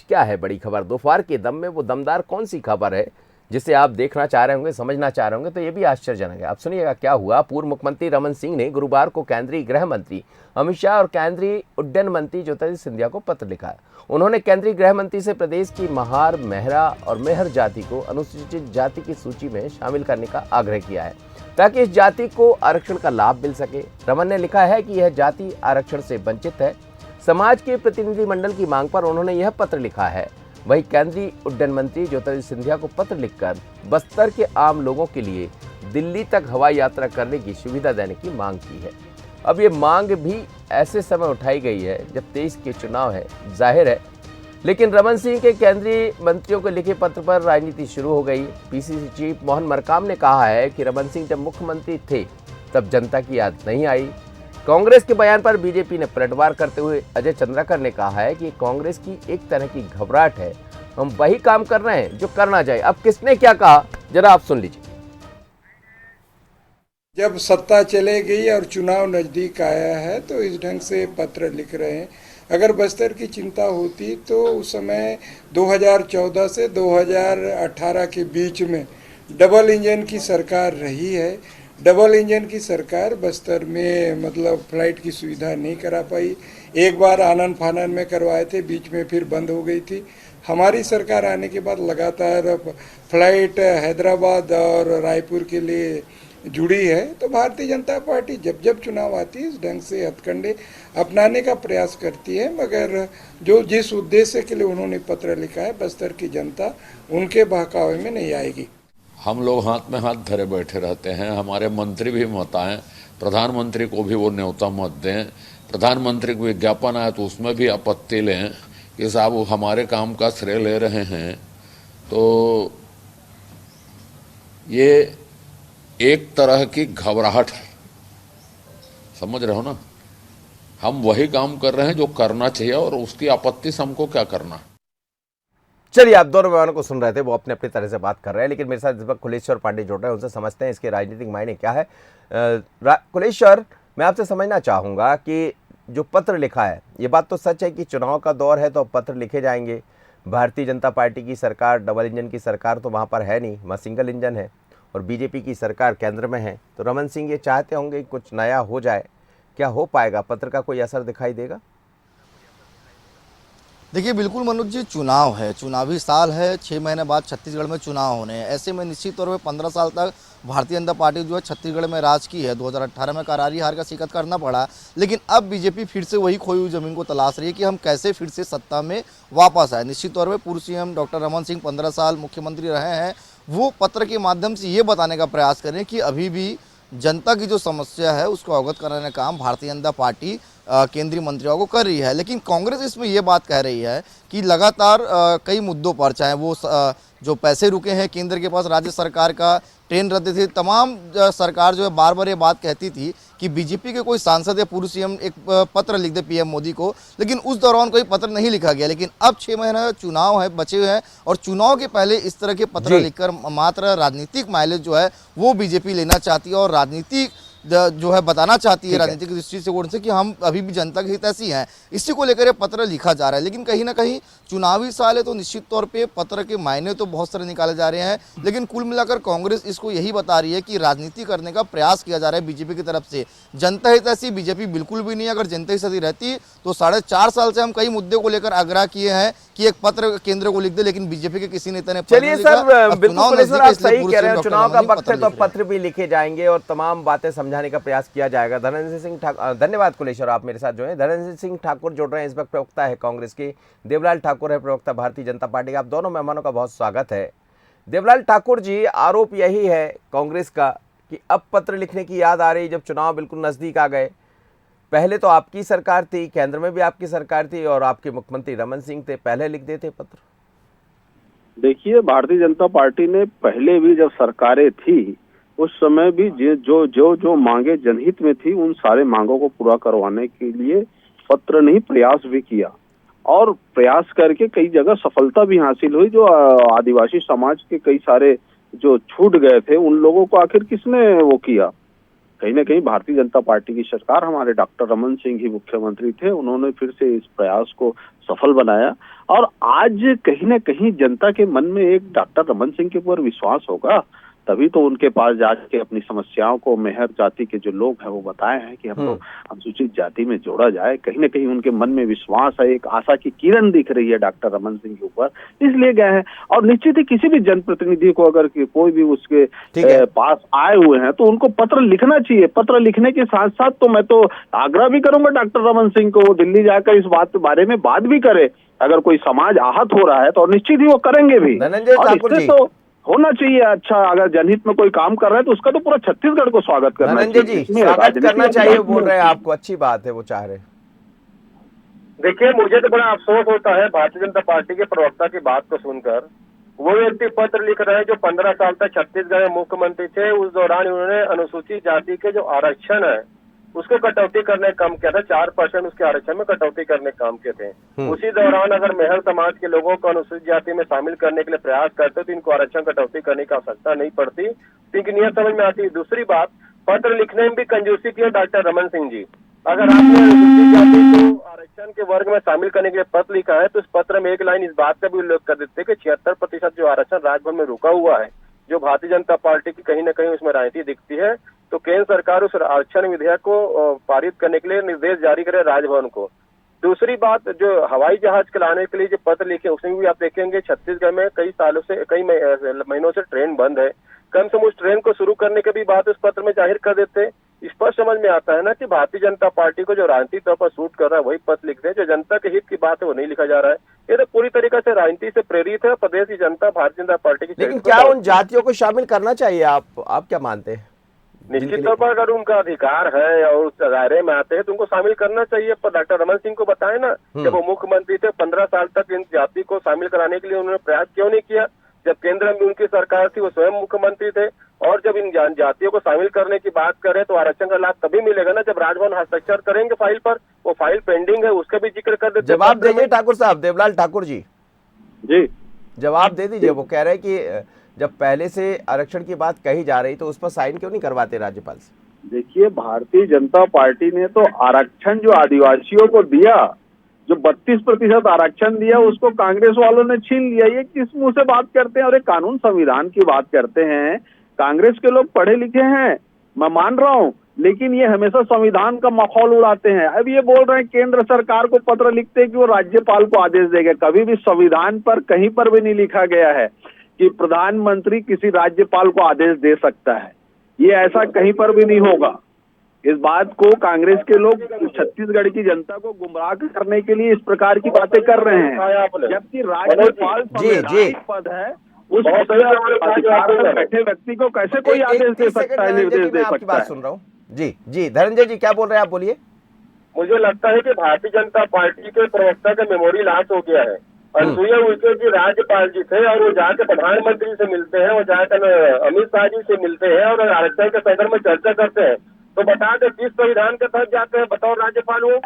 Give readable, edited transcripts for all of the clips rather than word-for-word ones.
क्या है बड़ी खबर, दोपहर के दम में वो दमदार कौन सी खबर है जिसे आप देखना चाह रहे होंगे, समझना चाह रहे होंगे, तो ये भी आश्चर्यजनक है। आप सुनिएगा क्या हुआ। पूर्व मुख्यमंत्री रमन सिंह ने गुरुवार को केंद्रीय गृह मंत्री अमित शाह और केंद्रीय उड्डयन मंत्री ज्योतिरादित्य सिंधिया को पत्र लिखा है। उन्होंने केंद्रीय गृह मंत्री से प्रदेश की महार, मेहरा और मेहर जाति को अनुसूचित जाति की सूची में शामिल करने का आग्रह किया है ताकि इस जाति को आरक्षण का लाभ मिल सके। रमन ने लिखा है कि यह जाति आरक्षण से वंचित है। समाज के प्रतिनिधिमंडल की मांग पर उन्होंने यह पत्र लिखा है। वहीं केंद्रीय उड्डयन मंत्री ज्योतिरादित्य सिंधिया को पत्र लिखकर बस्तर के आम लोगों के लिए दिल्ली तक हवाई यात्रा करने की सुविधा देने की मांग की है। अब ये मांग भी ऐसे समय उठाई गई है जब 23 के चुनाव है, जाहिर है, लेकिन रमन सिंह के केंद्रीय मंत्रियों को लिखे पत्र पर राजनीति शुरू हो गई। पीसीसी चीफ मोहन मरकाम ने कहा है कि रमन सिंह जब मुख्यमंत्री थे तब जनता की याद नहीं आई। कांग्रेस के बयान पर बीजेपी ने पलटवार करते हुए अजय चंद्राकर ने कहा है कि कांग्रेस की एक तरह की घबराहट है, हम वही काम कर रहे हैं जो करना चाहिए। अब किसने क्या कहा जरा आप सुन लीजिए। जब सत्ता चले गई और चुनाव नजदीक आया है तो इस ढंग से पत्र लिख रहे हैं। अगर बस्तर की चिंता होती तो उस समय 2014 से 2018 के बीच में डबल इंजन की सरकार रही है। डबल इंजन की सरकार बस्तर में मतलब फ्लाइट की सुविधा नहीं करा पाई। एक बार आनन फानन में करवाए थे, बीच में फिर बंद हो गई थी। हमारी सरकार आने के बाद लगातार फ्लाइट हैदराबाद और रायपुर के लिए जुड़ी है। तो भारतीय जनता पार्टी जब जब चुनाव आती है इस ढंग से हथकंडे अपनाने का प्रयास करती है, मगर जो जिस उद्देश्य के लिए उन्होंने पत्र लिखा है बस्तर की जनता उनके बहकावे में नहीं आएगी। हम लोग हाथ में हाथ धरे बैठे रहते हैं। हमारे मंत्री भी मत आए, प्रधानमंत्री को भी वो न्योता मत दें। प्रधानमंत्री को विज्ञापन आए तो उसमें भी आपत्ति लें कि साहब वो हमारे काम का श्रेय ले रहे हैं। तो ये एक तरह की घबराहट है, समझ रहे हो ना। हम वही काम कर रहे हैं जो करना चाहिए और उसकी आपत्ति से हमको क्या करना। चलिए, आप दोनों मेहमानों को सुन रहे थे, वो अपने अपनी तरह से बात कर रहे हैं, लेकिन मेरे साथ इस वक्त कुलेश्वर पांडे जुड़ रहे हैं, उनसे समझते हैं इसके राजनीतिक मायने क्या है। कुलेश्वर, मैं आपसे समझना चाहूँगा कि जो पत्र लिखा है, ये बात तो सच है कि चुनाव का दौर है तो पत्र लिखे जाएंगे। भारतीय जनता पार्टी की सरकार, डबल इंजन की सरकार तो वहाँ पर है नहीं, वहाँ सिंगल इंजन है, और बीजेपी की सरकार केंद्र में है। तो रमन सिंह ये चाहते होंगे कि कुछ नया हो जाए, क्या हो पाएगा? पत्र का कोई असर दिखाई देगा? देखिए बिल्कुल मनोज जी, चुनाव है, चुनावी साल है, 6 महीने बाद छत्तीसगढ़ में चुनाव होने हैं। ऐसे में निश्चित तौर पे 15 साल तक भारतीय जनता पार्टी जो है छत्तीसगढ़ में राज की है। 2018 में करारी हार का शिकत करना पड़ा, लेकिन अब बीजेपी फिर से वही खोई हुई जमीन को तलाश रही है कि हम कैसे फिर से सत्ता में वापस आए। निश्चित तौर पर पूर्व सीएम डॉक्टर रमन सिंह 15 साल मुख्यमंत्री रहे हैं, वो पत्र के माध्यम से ये बताने का प्रयास करें कि अभी भी जनता की जो समस्या है उसको अवगत कराने का काम भारतीय जनता पार्टी केंद्रीय मंत्रियों को कर रही है। लेकिन कांग्रेस इसमें ये बात कह रही है कि लगातार कई मुद्दों पर, चाहे वो जो पैसे रुके हैं केंद्र के पास, राज्य सरकार का ट्रेन रद्द थी, तमाम सरकार जो है बार बार ये बात कहती थी कि बीजेपी के कोई सांसद या पूर्व सीएम एक पत्र लिख दे पीएम मोदी को, लेकिन उस दौरान कोई पत्र नहीं लिखा गया। लेकिन अब 6 महीने चुनाव है बचे हुए हैं और चुनाव के पहले इस तरह के पत्र लिखकर मात्र राजनीतिक माइलेज जो है वो बीजेपी लेना चाहती है और राजनीतिक जो है बताना चाहती है राजनीतिक दृष्टिकोण से कि हम अभी भी जनता के हितैषी हैं। इसी को लेकर पत्र लिखा जा रहा है। लेकिन कहीं ना कहीं चुनावी साल है तो निश्चित तौर पे पत्र के मायने तो बहुत सारे निकाले जा रहे हैं, लेकिन कुल मिलाकर कांग्रेस इसको यही बता रही है कि राजनीति करने का प्रयास किया जा रहा है बीजेपी की तरफ से। जनता हितैषी बीजेपी बिल्कुल भी नहीं है। अगर जनता हितैषी रहती तो 4.5 साल से हम कई मुद्दों को लेकर आग्रह किए हैं कि एक पत्र केंद्र को लिख दे, लेकिन बीजेपी के किसी नेता ने चलिए सर, बिल्कुल आप सही कह रहे हैं, चुनाव का वक्त है तो पत्र भी लिखे जाएंगे और तमाम बातें समझाने का प्रयास किया जाएगा। धनंजय सिंह ठाकुर, धन्यवाद कुलेश्वर, आप मेरे साथ जो है। धनंजय सिंह ठाकुर जुड़ रहे हैं, इस वक्त प्रवक्ता है कांग्रेस के, देवलाल ठाकुर है प्रवक्ता भारतीय जनता पार्टी का। आप दोनों मेहमानों का बहुत स्वागत है। देवलाल ठाकुर जी, आरोप यही है कांग्रेस का कि अब पत्र लिखने की याद आ रही जब चुनाव बिल्कुल नजदीक आ गए। पहले तो आपकी सरकार थी, केंद्र में भी आपकी सरकार थी और आपके मुख्यमंत्री रमन सिंह थे, पहले लिख देते पत्र। देखिए, भारतीय जनता पार्टी ने पहले भी जब सरकारें थी उस समय भी जो जो जो मांगे जनहित में थी उन सारे मांगों को पूरा करवाने के लिए पत्र नहीं प्रयास भी किया और प्रयास करके कई जगह सफलता भी हासिल हुई। जो आदिवासी समाज के कई सारे जो छूट गए थे उन लोगों को आखिर किसने वो किया, कहीं ना कहीं भारतीय जनता पार्टी की सरकार, हमारे डॉक्टर रमन सिंह ही मुख्यमंत्री थे, उन्होंने फिर से इस प्रयास को सफल बनाया। और आज कहीं ना कहीं जनता के मन में एक डॉक्टर रमन सिंह के ऊपर विश्वास होगा, तभी तो उनके पास जाके अपनी समस्याओं को मेहर जाति के जो लोग हैं वो बताए हैं कि हमको अनुसूचित जाति में जोड़ा जाए। कहीं ना कहीं उनके मन में विश्वास है, एक आशा की किरण दिख रही है डॉक्टर रमन सिंह के ऊपर, इसलिए गए हैं। और निश्चित ही किसी भी जनप्रतिनिधि को अगर कोई भी उसके पास आए हुए हैं तो उनको पत्र लिखना चाहिए। पत्र लिखने के साथ साथ तो मैं तो आग्रह भी करूंगा डॉक्टर रमन सिंह को, वो दिल्ली जाकर इस बात के बारे में बात भी करे। अगर कोई समाज आहत हो रहा है तो निश्चित ही वो करेंगे भी। धनंजय ठाकुर जी, तो होना चाहिए। अच्छा, अगर जनहित में कोई काम कर रहा है तो उसका तो पूरा छत्तीसगढ़ को स्वागत करना चाहिए। धनंजय जी, स्वागत करना चाहिए बोल रहे हैं आपको, अच्छी बात है, वो चाह रहे हैं। देखिए, मुझे तो बड़ा अफसोस होता है भारतीय जनता पार्टी के प्रवक्ता की बात को सुनकर। वो व्यक्ति पत्र लिख रहे हैं जो 15 साल तक छत्तीसगढ़ में मुख्यमंत्री थे, उस दौरान उन्होंने अनुसूचित जाति के जो आरक्षण है उसको कटौती करने का काम किया था। 4% उसके आरक्षण में कटौती करने का काम किए थे। उसी दौरान अगर मेहर समाज के लोगों को अनुसूचित जाति में शामिल करने के लिए प्रयास करते तो इनको आरक्षण कटौती करने की आवश्यकता नहीं पड़ती, इनकी नियत समझ में आती। दूसरी बात, पत्र लिखने में भी कंजूसी की है डॉक्टर रमन सिंह जी। अगर आपने अनुसूचित जाति को आरक्षण के वर्ग में शामिल करने के लिए पत्र लिखा है तो इस पत्र में एक लाइन इस बात का भी उल्लेख कर देते कि 76% जो आरक्षण राजभवन में रुका हुआ है, जो भारतीय जनता पार्टी की कहीं न कहीं उसमें राजनीति दिखती है, तो केंद्र सरकार उस आरक्षण विधेयक को पारित करने के लिए निर्देश जारी करे राजभवन को। दूसरी बात, जो हवाई जहाज चलाने के लिए जो पत्र लिखे उसमें भी आप देखेंगे छत्तीसगढ़ में कई सालों से, कई महीनों से ट्रेन बंद है। कम से कम उस ट्रेन को शुरू करने की भी बात उस पत्र में जाहिर कर देते। स्पष्ट समझ में आता है ना कि भारतीय जनता पार्टी को जो राजनीतिक तौर पर सूट कर रहा है वही पत्र लिखते हैं, जो जनता के हित की बात है वो नहीं लिखा जा रहा है। ये तो पूरी तरीके से राजनीति से प्रेरित है। प्रदेश की जनता भारतीय जनता पार्टी की, लेकिन क्या उन जातियों को शामिल करना चाहिए? आप क्या मानते हैं? निश्चित तौर पर अगर उनका अधिकार है और उस दायरे में आते हैं तो उनको शामिल करना चाहिए। पर डॉक्टर रमन सिंह को बताए ना, जब वो मुख्यमंत्री थे 15 साल तक इन जाति को शामिल कराने के लिए उन्होंने प्रयास क्यों नहीं किया? जब केंद्र में उनकी सरकार थी वो स्वयं मुख्यमंत्री थे। और जब इन जातियों को शामिल करने की बात करें तो आरक्षण का लाभ तभी मिलेगा ना जब राजभवन हस्ताक्षर करेंगे फाइल पर। वो फाइल पेंडिंग है, उसका भी जिक्र कर देते। जवाब दीजिए ठाकुर साहब, देवलाल ठाकुर जी जी जवाब दे दीजिए। वो कह रहे हैं कि जब पहले से आरक्षण की बात कही जा रही तो उस पर साइन क्यों नहीं करवाते राज्यपाल से? देखिए, भारतीय जनता पार्टी ने तो आरक्षण जो आदिवासियों को दिया, जो 32% आरक्षण दिया, उसको कांग्रेस वालों ने छीन लिया। ये किस मुंह से बात करते हैं? और एक कानून संविधान की बात करते हैं। कांग्रेस के लोग पढ़े लिखे हैं, मैं मान रहा हूँ, लेकिन ये हमेशा संविधान का माहौल उड़ाते हैं। अब ये बोल रहे हैं केंद्र सरकार को पत्र लिखते हैं कि वो राज्यपाल को आदेश देगा। कभी भी संविधान पर कहीं पर भी नहीं लिखा गया है कि प्रधानमंत्री किसी राज्यपाल को आदेश दे सकता है। ये ऐसा कहीं पर भी नहीं होगा। इस बात को कांग्रेस के लोग छत्तीसगढ़ की जनता को गुमराह करने के लिए इस प्रकार की बातें कर रहे हैं, जबकि राज्यपाल संवैधानिक पद है। उस अधिकार पर बैठे व्यक्ति को कैसे कोई आदेश दे सकता है, निर्देश दे सकता है? सुन रहा हूँ जी। धनंजय जी क्या बोल रहे हैं, आप बोलिए। मुझे लगता है कि भारतीय जनता पार्टी के प्रवक्ता का मेमोरी लॉस हो गया है। अनुसुईया उइके जी राज्यपाल जी थे और वो जाकर प्रधानमंत्री से मिलते हैं, वो जाकर अमित शाह जी से मिलते हैं और आरक्षण के संदर्भ में चर्चा करते हैं। तो बता दे किस संविधान के तहत जाते हैं, बताओ राज्यपाल वो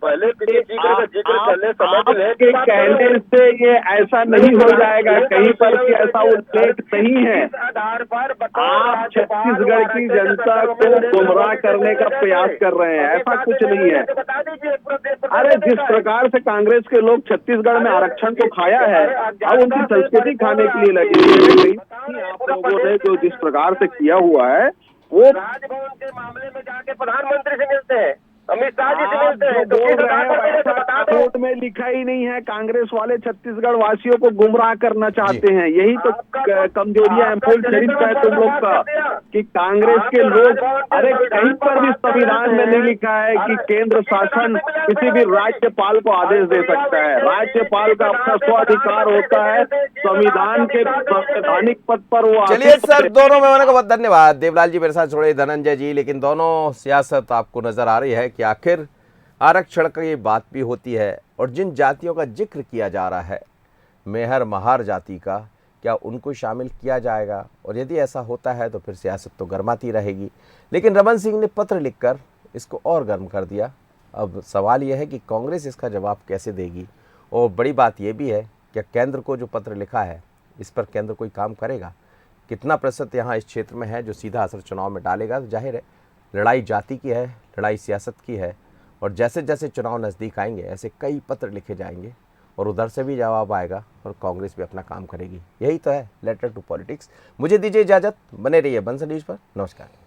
पहले किसी जिक्र चले समझ ले। आपके कहने से ये ऐसा नहीं हो जाएगा, कहीं पर भी ऐसा उल्लेख नहीं है। आधार पर आप छत्तीसगढ़ की जनता को गुमराह करने का प्रयास कर रहे हैं, ऐसा कुछ नहीं है। बता दीजिए। अरे जिस प्रकार से कांग्रेस के लोग छत्तीसगढ़ में आरक्षण को खाया है, अब उनकी संस्कृति खाने के लिए लगे हुए हैं। आप लोगों ने जो जिस प्रकार से किया हुआ है वो राजभवन के मामले में जाके प्रधानमंत्री से मिलते हैं, अमित शाह जी से मिलते हैं। तो कोर्ट में लिखा ही नहीं है। कांग्रेस वाले छत्तीसगढ़ वासियों को गुमराह करना चाहते हैं। यही तो कमजोरियां है, फूल शरीफ का है तुम लोग का, कि कांग्रेस के लोग, अरे कहीं पर भी संविधान में नहीं लिखा है कि केंद्र शासन किसी भी राज्यपाल को आदेश दे सकता है। राज्यपाल का अपना स्वाधिकार होता है, संविधान के संवैधानिक पद पर वो। चलिए सर, दोनों मेहमानों का बहुत धन्यवाद। देवलाल जी मेरे साथ छोड़े, धनंजय जी, लेकिन दोनों सियासत आपको नजर आ रही है कि आखिर आरक्षण की बात भी होती है और जिन जातियों का जिक्र किया जा रहा है, मेहर महार जाति का, क्या उनको शामिल किया जाएगा? और यदि ऐसा होता है तो फिर सियासत तो गर्माती रहेगी। लेकिन रमन सिंह ने पत्र लिखकर इसको और गर्म कर दिया। अब सवाल यह है कि कांग्रेस इसका जवाब कैसे देगी। और बड़ी बात यह भी है कि केंद्र को जो पत्र लिखा है इस पर केंद्र कोई काम करेगा? कितना प्रतिशत यहाँ इस क्षेत्र में है जो सीधा असर चुनाव में डालेगा? तो जाहिर है लड़ाई जाति की है, लड़ाई सियासत की है, और जैसे जैसे चुनाव नज़दीक आएंगे ऐसे कई पत्र लिखे जाएंगे और उधर से भी जवाब आएगा और कांग्रेस भी अपना काम करेगी। यही तो है लेटर टू पॉलिटिक्स। मुझे दीजिए इजाज़त, बने रहिए बंसल न्यूज़ पर। नमस्कार।